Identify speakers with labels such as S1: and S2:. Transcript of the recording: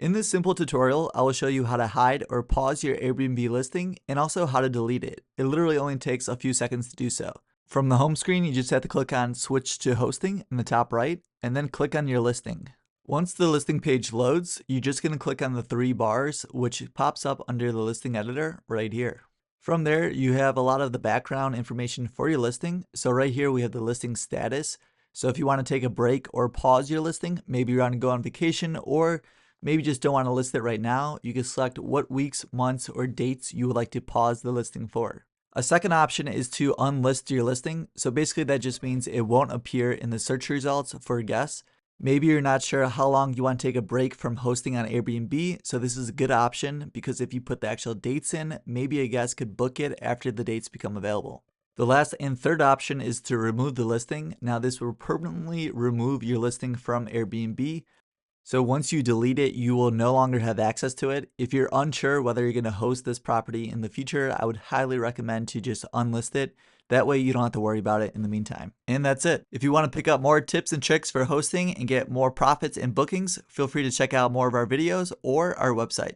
S1: In this simple tutorial, I will show you how to hide or pause your Airbnb listing and also how to delete it. It literally only takes a few seconds to do so. From the home screen, you just have to click on Switch to Hosting in the top right, and then click on your listing. Once the listing page loads, you're just going to click on the three bars, which pops up under the listing editor right here. From there, you have a lot of the background information for your listing. So right here, we have the listing status. So if you want to take a break or pause your listing, maybe you want to go on vacation or maybe just don't want to list it right now, you can select what weeks, months, or dates you would like to pause the listing for. A second option is to unlist your listing. So basically that just means it won't appear in the search results for guests. Maybe you're not sure how long you want to take a break from hosting on Airbnb, so this is a good option because if you put the actual dates in, maybe a guest could book it after the dates become available. The last and third option is to remove the listing. Now this will permanently remove your listing from Airbnb. So once you delete it, you will no longer have access to it. If you're unsure whether you're going to host this property in the future, I would highly recommend to just unlist it. That way you don't have to worry about it in the meantime. And that's it. If you want to pick up more tips and tricks for hosting and get more profits and bookings, feel free to check out more of our videos or our website.